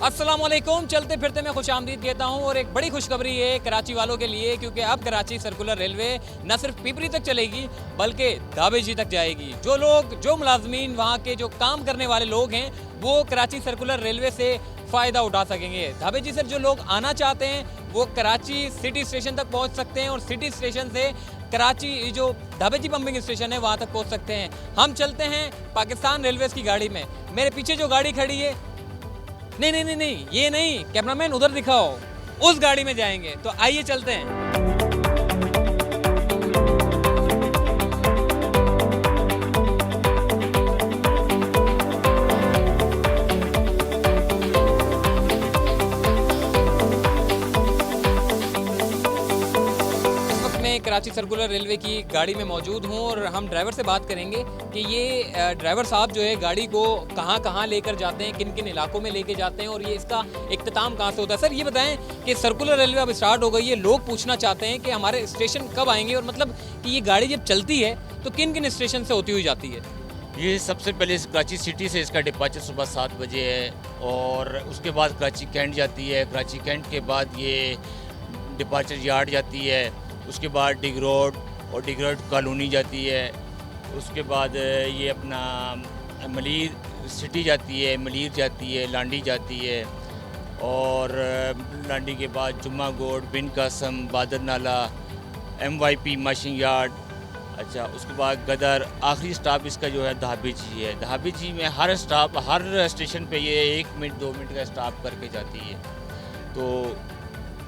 अस्सलाम वालेकुम। चलते फिरते मैं खुश आमदीद कहता हूँ और एक बड़ी खुशखबरी है कराची वालों के लिए, क्योंकि अब कराची सर्कुलर रेलवे न सिर्फ पिपरी तक चलेगी बल्कि धाबेजी तक जाएगी। जो मुलाजमीन वहाँ के जो काम करने वाले लोग हैं वो कराची सर्कुलर रेलवे से फ़ायदा उठा सकेंगे। धाबेजी से जो लोग आना चाहते हैं वो कराची सिटी स्टेशन तक पहुँच सकते हैं और सिटी स्टेशन से कराची जो धाबेजी पंपिंग स्टेशन है वहाँ तक पहुँच सकते हैं। हम चलते हैं पाकिस्तान रेलवेज़ की गाड़ी में। मेरे पीछे जो गाड़ी खड़ी है, नहीं, ये नहीं, कैमरामैन उधर दिखाओ, उस गाड़ी में जाएंगे। तो आइए चलते हैं। कराची सर्कुलर रेलवे की गाड़ी में मौजूद हूँ और हम ड्राइवर से बात करेंगे कि ये ड्राइवर साहब जो है गाड़ी को कहाँ कहाँ लेकर जाते हैं, किन किन इलाकों में लेके जाते हैं और ये इसका इख्तिताम कहाँ से होता है। सर ये बताएं कि सर्कुलर रेलवे अब स्टार्ट हो गई है, लोग पूछना चाहते हैं कि हमारे स्टेशन कब आएंगे और मतलब कि ये गाड़ी जब चलती है तो किन किन स्टेशन से होती हुई जाती है। ये सबसे पहले कराची सिटी से इसका डिपार्चर सुबह 7 बजे है और उसके बाद कराची कैंट जाती है। कराची कैंट के बाद ये डिपार्चर यार्ड जाती है, उसके बाद डिग रोड और डिग रोड कॉलोनी जाती है। उसके बाद ये अपना मलीर सिटी जाती है, मलीर जाती है, लांडी जाती है और लांडी के बाद जुम्मा गोड, बिन कासम, बादर नाला, MYP माशिंग यार्ड। अच्छा, उसके बाद गदर। आखिरी स्टॉप इसका जो है धाबेजी है। धाबेजी में हर स्टेशन पे ये 1 मिनट 2 मिनट का स्टॉप करके जाती है। तो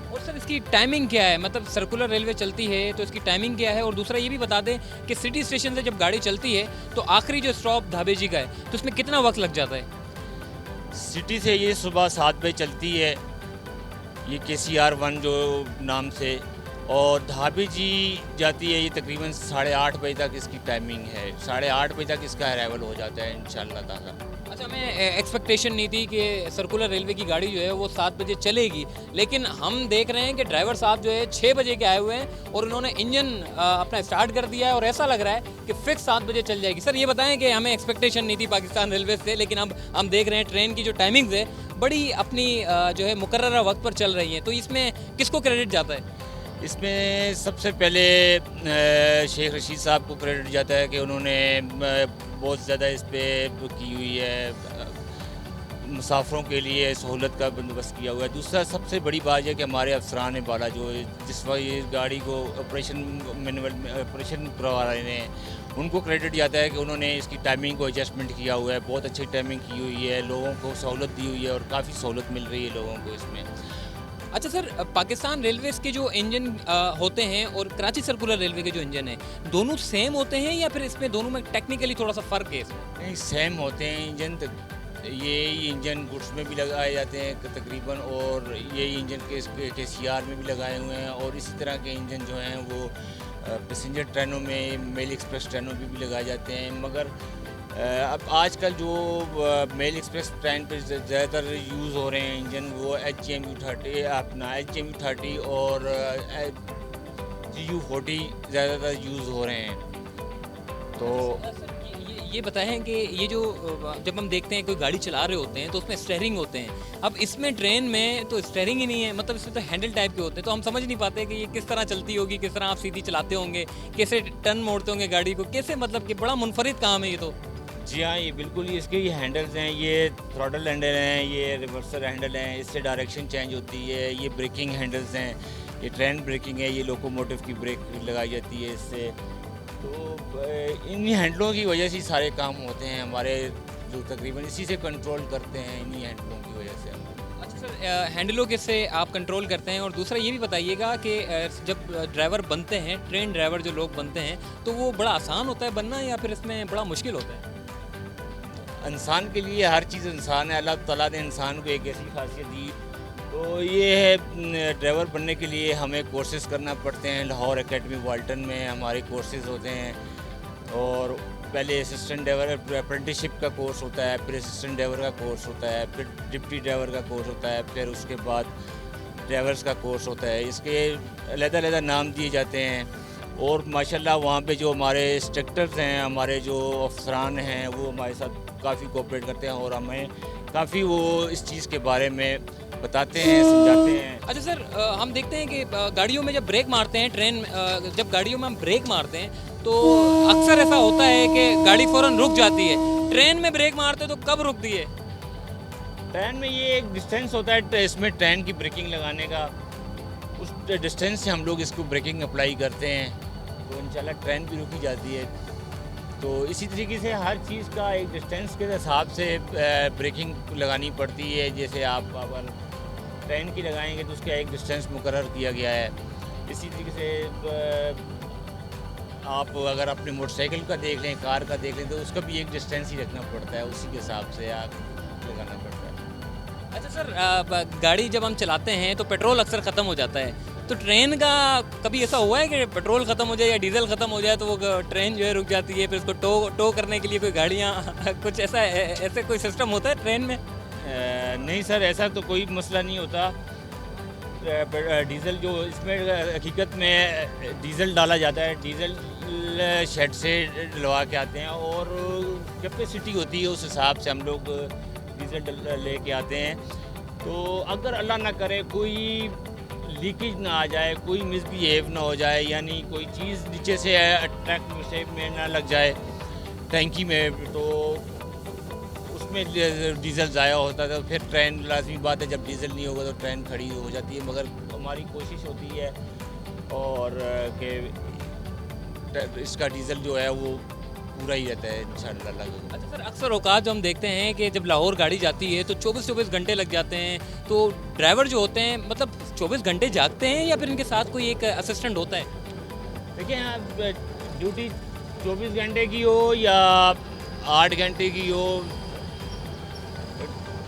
और सर इसकी टाइमिंग क्या है, मतलब सर्कुलर रेलवे चलती है तो इसकी टाइमिंग क्या है। और दूसरा ये भी बता दें कि सिटी स्टेशन से जब गाड़ी चलती है तो आखिरी जो स्टॉप धाबेजी का है तो उसमें कितना वक्त लग जाता है। सिटी से ये सुबह 7 बजे चलती है, ये KCR 1 जो नाम से, और धाबेजी जाती है ये तकरीबन 8:30 बजे तक इसकी टाइमिंग है। 8:30 बजे तक इसका अराइवल हो जाता है इंशाल्लाह ताला। अच्छा, मैं एक्सपेक्टेशन नहीं थी कि सर्कुलर रेलवे की गाड़ी जो है वो 7 बजे चलेगी, लेकिन हम देख रहे हैं कि ड्राइवर साहब जो है 6 बजे के आए हुए हैं और उन्होंने इंजन अपना स्टार्ट कर दिया है और ऐसा लग रहा है कि फिक्स 7 बजे चल जाएगी। सर ये बताएं कि हमें एक्सपेक्टेशन नहीं थी पाकिस्तान रेलवे से, लेकिन अब हम देख रहे हैं ट्रेन की जो टाइमिंग्स है बड़ी अपनी जो है मुकर्ररा वक्त पर चल रही हैं, तो इसमें किसको क्रेडिट जाता है। इसमें सबसे पहले शेख रशीद साहब को क्रेडिट जाता है कि उन्होंने बहुत ज़्यादा इस पर की हुई है, मुसाफिरों के लिए सहूलत का बंदोबस्त किया हुआ है। दूसरा सबसे बड़ी बात है कि हमारे अफसरान बाला जो जिस वक्त ये गाड़ी को ऑपरेशन करवा रहे हैं उनको क्रेडिट जाता है कि उन्होंने इसकी टाइमिंग को एडजस्टमेंट किया हुआ है, बहुत अच्छी टाइमिंग की हुई है, लोगों को सहूलत दी हुई है और काफ़ी सहूलत मिल रही है लोगों को इसमें। अच्छा सर, पाकिस्तान रेलवेज़ के जो इंजन होते हैं और कराची सर्कुलर रेलवे के जो इंजन हैं दोनों सेम होते हैं या फिर इसमें दोनों में टेक्निकली थोड़ा सा फ़र्क है इसमें। नहीं, सेम होते हैं इंजन। ये इंजन गुड्स में भी लगाए जाते हैं तकरीबन, और ये इंजन KCR में भी लगाए हुए हैं और इसी तरह के इंजन जो हैं वो पैसेंजर ट्रेनों में, मेल एक्सप्रेस ट्रेनों में भी लगाए जाते हैं। मगर अब आजकल जो मेल एक्सप्रेस ट्रेन पर ज़्यादातर यूज़ हो रहे हैं इंजन वो HGMU30 अपना HGMU30 और GU40 ज़्यादातर यूज़ हो रहे हैं। तो ये बताएं कि ये जो जब हम देखते हैं कोई गाड़ी चला रहे होते हैं तो उसमें स्टेयरिंग होते हैं, अब इसमें ट्रेन में तो स्टेयरिंग ही नहीं है, मतलब इसमें तो हैंडल टाइप के होते हैं, तो हम समझ नहीं पाते कि ये किस तरह चलती होगी, किस तरह आप सीधी चलाते होंगे, कैसे टर्न मोड़ते होंगे गाड़ी को, कैसे, मतलब कि बड़ा मुनफरिद काम है ये तो। जी हाँ, ये बिल्कुल इसके ये हैंडल्स हैं, ये थ्रॉटल हैंडल हैं, ये रिवर्सल हैंडल हैं, इससे डायरेक्शन चेंज होती है। ये ब्रेकिंग हैंडल्स हैं, ये ट्रेन ब्रेकिंग है, ये लोकोमोटिव की ब्रेक लगाई जाती है इससे। तो इन्हीं हैंडलों की वजह से सारे काम होते हैं हमारे, जो तकरीबन इसी से कंट्रोल करते हैं, इन्हीं हैंडलों की वजह से हम। अच्छा सर, हैंडलों के से आप कंट्रोल करते हैं और दूसरा ये भी बताइएगा कि जब ड्राइवर बनते हैं, ट्रेन ड्राइवर जो लोग बनते हैं, तो वो बड़ा आसान होता है बनना या फिर इसमें बड़ा मुश्किल होता है। इंसान के लिए हर चीज़ इंसान है, अल्लाह ताला ने इंसान को एक ऐसी खासियत दी, तो ये है ड्राइवर बनने के लिए हमें कोर्सेज़ करना पड़ते हैं। लाहौर एकेडमी वाल्टन में हमारे कोर्सेज़ होते हैं और पहले असिस्टेंट ड्राइवर अप्रेंटिसशिप का कोर्स होता है, फिर असिस्टेंट ड्राइवर का कोर्स होता है, फिर डिप्टी ड्राइवर का कोर्स होता है, फिर उसके बाद ड्राइवर्स का कोर्स होता है। इसके अलग-अलग नाम दिए जाते हैं और माशाल्लाह वहाँ पे जो हमारे इंस्ट्रक्टर्स हैं, हमारे जो अफसरान हैं, वो हमारे साथ काफ़ी कोऑपरेट करते हैं और हमें काफ़ी वो इस चीज़ के बारे में बताते हैं, समझाते हैं। अच्छा सर, हम देखते हैं कि गाड़ियों में जब ब्रेक मारते हैं, जब गाड़ियों में हम ब्रेक मारते हैं तो अक्सर ऐसा होता है कि गाड़ी फ़ौरन रुक जाती है। ट्रेन में ब्रेक मारते तो कब रुकती है? ट्रेन में ये एक डिस्टेंस होता है इसमें ट्रेन की ब्रेकिंग लगाने का, उस डिस्टेंस से हम लोग इसको ब्रेकिंग अप्लाई करते हैं तो इंशाल्लाह ट्रेन भी रुकी जाती है। तो इसी तरीके से हर चीज़ का एक डिस्टेंस के हिसाब से ब्रेकिंग लगानी पड़ती है। जैसे आप अगर ट्रेन की लगाएंगे तो उसका एक डिस्टेंस मुकर्रर किया गया है। इसी तरीके से आप अगर अपने मोटरसाइकिल का देख लें, कार का देख लें, तो उसका भी एक डिस्टेंस ही रखना पड़ता है, उसी के हिसाब से आप लगाना पड़ता है। अच्छा सर, गाड़ी जब हम चलाते हैं तो पेट्रोल अक्सर ख़त्म हो जाता है, तो ट्रेन का कभी ऐसा हुआ है कि पेट्रोल ख़त्म हो जाए या डीजल ख़त्म हो जाए तो वो ट्रेन जो है रुक जाती है, फिर उसको टो करने के लिए कोई गाड़ियाँ कुछ ऐसे कोई सिस्टम होता है ट्रेन में? नहीं सर, ऐसा तो कोई मसला नहीं होता। डीज़ल जो इसमें हकीकत में डीज़ल डाला जाता है, डीज़ल शेड से डलवा के आते हैं और कैपेसिटी होती है उस हिसाब से हम लोग डीज़ल लेके आते हैं। तो अगर अल्लाह ना करे कोई लीकेज ना आ जाए, कोई मिसबिहेव ना हो जाए, यानी कोई चीज़ नीचे से ट्रक में ना लग जाए टैंकी में, तो उसमें डीज़ल ज़ाया होता था, फिर ट्रेन लाजमी बात है जब डीज़ल नहीं होगा तो ट्रेन खड़ी हो जाती है। मगर हमारी कोशिश होती है और कि इसका डीज़ल जो है वो पूरा ही रहता है इंशाअल्लाह। अच्छा सर, अक्सर औकात जो हम देखते हैं कि जब लाहौर गाड़ी जाती है तो 24-24 घंटे लग जाते हैं, तो ड्राइवर जो होते हैं मतलब 24 घंटे जागते हैं या फिर इनके साथ कोई एक असिस्टेंट होता है? देखिए, ड्यूटी 24 घंटे की हो या 8 घंटे की हो,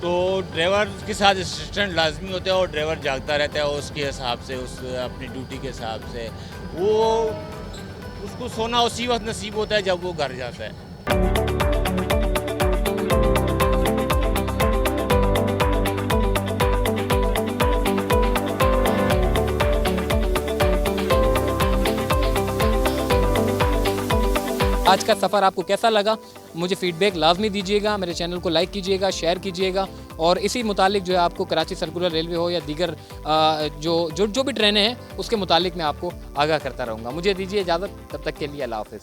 तो ड्राइवर के साथ असिस्टेंट लाजमी होता है और ड्राइवर जागता रहता है उसके हिसाब से, उस अपनी ड्यूटी के हिसाब से। वो उसको सोना उसी वक्त नसीब होता है जब वो घर जाता है। आज का सफ़र आपको कैसा लगा? मुझे फ़ीडबैक लाजमी दीजिएगा, मेरे चैनल को लाइक कीजिएगा, शेयर कीजिएगा और इसी मुतालिक जो है आपको कराची सर्कुलर रेलवे हो या दीगर जो भी ट्रेनें हैं उसके मुतालिक मैं आपको आगाह करता रहूँगा। मुझे दीजिए इजाज़त, तब तक के लिए अल्लाह हाफ़िज़।